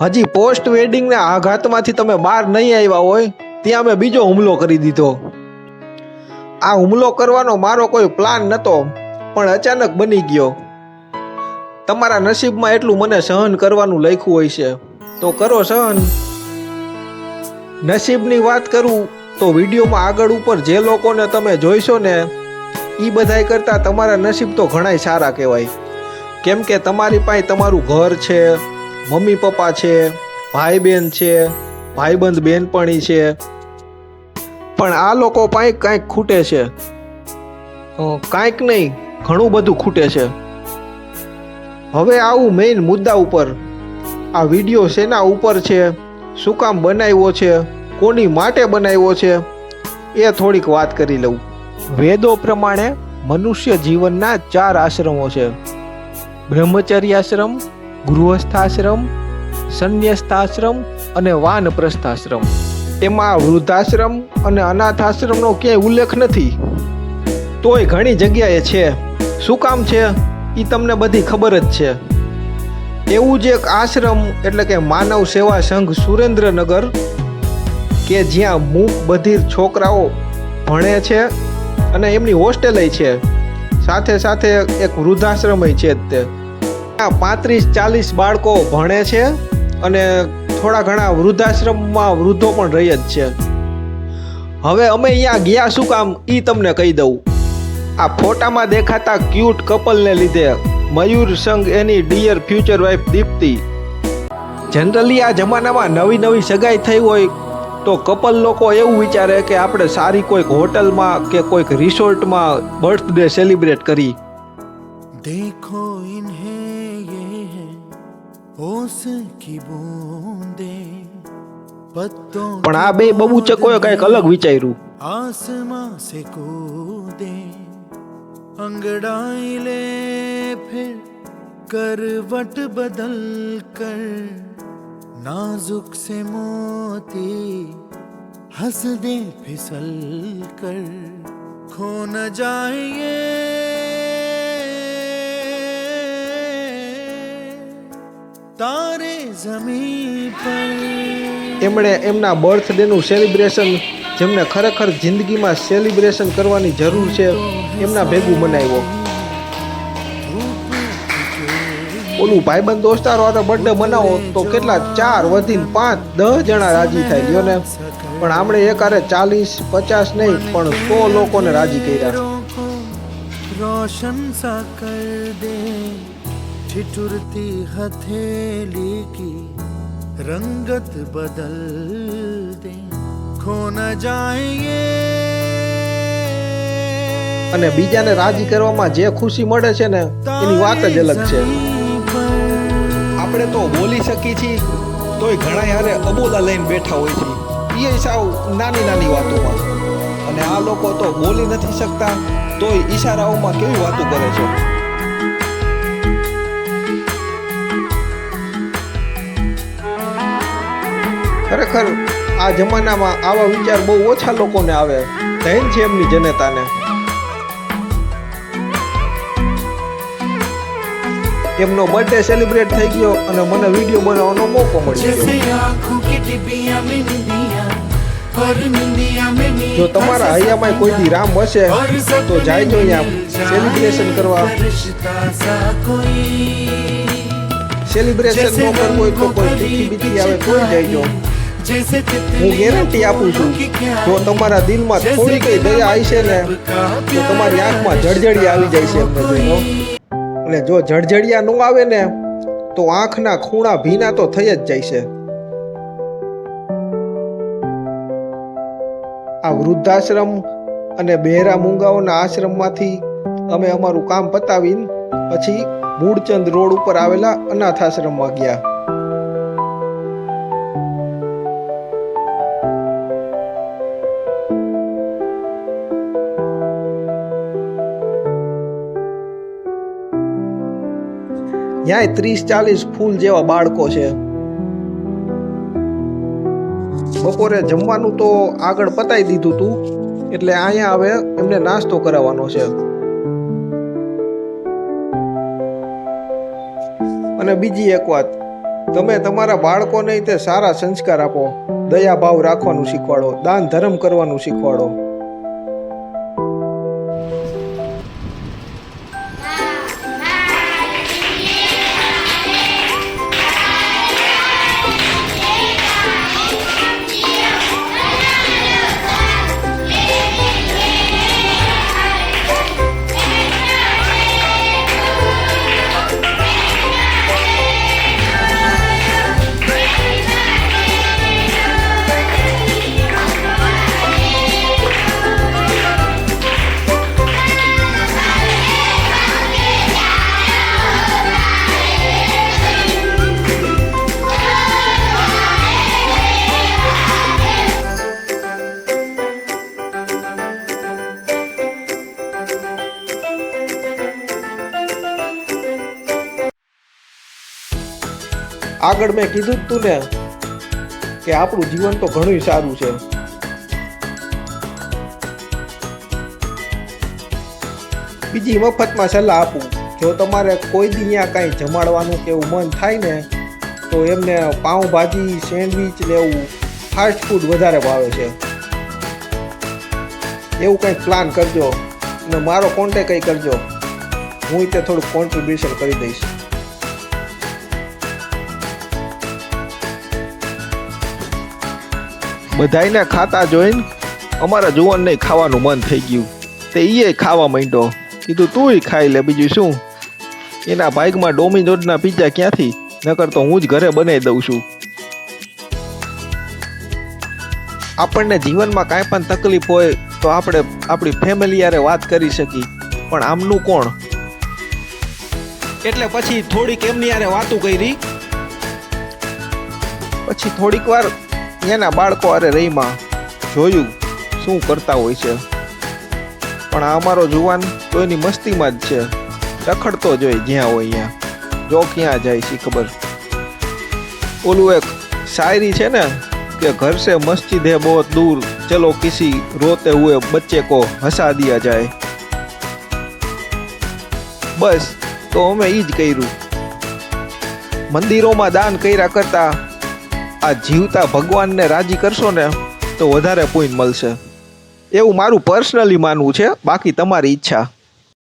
હજી પોસ્ટ વેડિંગના આઘાતમાંથી તમે બહાર નહીં આવ્યા હોય ત્યાં મેં બીજો હુમલો કરી દીધો. આ હુમલો કરવાનો મારો કોઈ પ્લાન નહોતો, પણ અચાનક બની ગયો. તમારા નસીબમાં એટલું મને સહન કરવાનું લખ્યું હોય છે તો કરો સહન. નસીબની વાત કરું તો વિડીયોમાં આગળ ઉપર જે લોકોને તમે જોઈશો ને એ બધાય કરતાં તમારા નસીબ તો ઘણાય સારા કહેવાય. કેમ કે તમારી પાસે તમારું ઘર છે, મમ્મી પપ્પા છે, ભાઈ બહેન છે, ભાઈબંધ બેનપણી છે. પણ આ લોકો પાસે કાંઈક ખૂટે છે. કાંઈક નહીં, ઘણું બધું ખૂટે છે. હવે આવું મેઇન મુદ્દા ઉપર. આ વિડીયો શેના ઉપર છે, શું કામ બનાવ્યો છે, કોની માટે બનાવ્યો છે એ થોડીક વાત કરી લઉં. વેદો પ્રમાણે મનુષ્ય જીવનના 4 આશ્રમો છે: બ્રહ્મચર્યાશ્રમ, ગૃહસ્થાશ્રમ, સંન્યસ્તાશ્રમ અને વાનપ્રસ્થાશ્રમ. એમાં વૃદ્ધાશ્રમ અને અનાથાશ્રમનો ક્યાંય ઉલ્લેખ નથી. તોય ઘણી જગ્યાએ છે. શું કામ છે એ તમને બધી ખબર જ છે. એવું જ એક આશ્રમ એટલે કે માનવ સેવા સંઘ સુરેન્દ્રનગર, કે જ્યાં મૂક બધિર છોકરાઓ ભણે છે અને એમની હોસ્ટેલય છે, સાથે સાથે એક વૃદ્ધાશ્રમય છે જ તે. 35-40 બાળકો ભણે છે અને થોડા ઘણા વૃદ્ધાશ્રમમાં વૃદ્ધો પણ રહી જ છે. હવે અમે અહીંયા ગયા શું કામ એ તમને કહી દઉં. આ ફોટામાં દેખાતા ક્યુટ કપલને લીધે, મયુર સંગ એની dear future wife Deepti. Generally આ જમાનામાં નવી સગાઈ થઈ હોય તો કપલ લોકો એવું વિચારે કે આપણે સારી કોઈક હોટલમાં કે કોઈક રિસોર્ટમાં બર્થડે સેલિબ્રેટ કરી. देखो इन्हें ये है होश की बूंदें पत्तों પણ આ બે બબૂચકોએ કંઈક અલગ વિચાર્યું. आसमां से कूदे अंगड़ाई ले फिर करवट बदल कर नाजुक से मोती हंस दे फिसल कर खो न जाए तारे जमीन पर. એમણે એમના બર્થડેનું સેલિબ્રેશન, જેમને ખરેખર જિંદગીમાં સેલિબ્રેશન કરવાની જરૂર છે, એમના ભેગું બનાવ્યો. ઓલું ભાઈબંધ દોસ્તારો હારે બર્થડે બનાવો તો કેટલા 4 વધીને 5-10 જણા રાજી થાય લ્યો ને. પણ આમણે એકારે 40-50 નહીં પણ 100 લોકોને રાજી કર્યા. रोशन सा कर दे ठिठुरती हथेली की रंगत बदल दे खो न जाए. અને બીજાને રાજી કરવામાં જે ખુશી મળે છે ને એની વાત જ અલગ છે. આપણે તો બોલી શકીએ છીએ તોય ઘણા હારે અબોલા લઈને બેઠા હોય છે, એ સાવ નાની વાતોમાં. અને આ લોકો તો બોલી નથી શકતા તોય ઈશારાઓમાં કેવી વાતો કરે છે. ખરેખર આ જમાનામાં આવા વિચાર બહુ ઓછા લોકોને આવે. ધૈન છે એમની જનતાને. એમનો બર્થડે સેલિબ્રેટ થઈ ગયો અને મને વિડીયો બનાવવાનો મોકો મળ્યો. જો તમારા હૈયામાં કોઈ દી રામ હશે તો જાયજો અહીંયા સેલિબ્રેશન કરવા. સેલિબ્રેશન ન કરવું હોય તો કોઈ તીખી બીજી આવે તો જાયજો. હું ગેરંટી આપું છું, જો તમારા દિલમાં થોડી કઈ દયા આવી છે ને તો તમારી આંખમાં જળજળી આવી જાય છે એમને જોઈને. અને જો જળજળિયા ન આવે ને તો આંખના ખૂણા ભીના તો થઈ જ જાય છે. આ વૃદ્ધાશ્રમ અને બહેરા મૂંગાઓના આશ્રમમાંથી અમે અમારું કામ પતાવીને પછી મૂળચંદ રોડ ઉપર આવેલા અનાથ આશ્રમમાં ગયા. ત્યાં 30-40 ફૂલ જેવા બાળકો છે. બપોરે જમવાનું તો આગળ પતાવી દીધું હતું એટલે અહીંયા હવે એમને નાસ્તો કરાવવાનો છે. અને બીજી એક વાત, તમે તમારા બાળકોને તે સારા સંસ્કાર આપો, દયા ભાવ રાખવાનું શીખવાડો, દાન ધર્મ કરવાનું શીખવાડો. આગળ મેં કીધું જ તું ને કે આપણું જીવન તો ઘણું સારું છે. બીજી મફતમાં સલાહ આપું, જો તમારે કોઈ દી અહીંયા કાંઈ જમાડવાનું કે એવું મન થાય ને તો એમને પાઉંભાજી, સેન્ડવીચ ને એવું ફાસ્ટ ફૂડ વધારે ભાવે છે. એવું કંઈક પ્લાન કરજો અને મારો કોન્ટેક્ટ કંઈ કરજો, હું તે થોડુંક કોન્ટ્રીબ્યુશન કરી દઈશ. બધાયને ખાતા જોઈને અમારા જુવાનને ખાવાનું મન થઈ ગયું. તે ઈએ ખાવા માંડ્યો. કીધું તુંય ખાઈ લે, બીજું શું. એના ભાગમાં ડોમિનોઝના પિઝા ક્યાંથી, નકર તો હું જ ઘરે બનાવી દઉં છું. આપણને જીવનમાં કાંઈ પણ તકલીફ હોય તો આપણે આપણી ફેમિલી યારે વાત કરી શકીએ, પણ આમનું કોણ. એટલે પછી થોડીક એમની યારે વાતું કરી, પછી થોડીક વાર એના બાળકો અરે રહીમાં જોયું શું કરતા હોય છે. પણ આ અમારો જુવાન તો એની મસ્તીમાં જ છે, રખડતો જ હોય જ્યાં હોય ત્યાં, જો ક્યાં જાય છે ખબર. ઓલું એક શાયરી છે ને કે ઘર સે મસ્જિદ હે બહોત દૂર, ચલો કિસી રોતે હુએ બચ્ચે કો હસા દિયા જાય. બસ તો અમે ઈ જ કર્યું. મંદિરોમાં દાન કર્યા કરતા આ જીવતા ભગવાનને રાજી કરશો ને તો વધારે પુણ્ય મળશે. એવું મારું પર્સનલી માનવું છે, બાકી તમારી ઈચ્છા.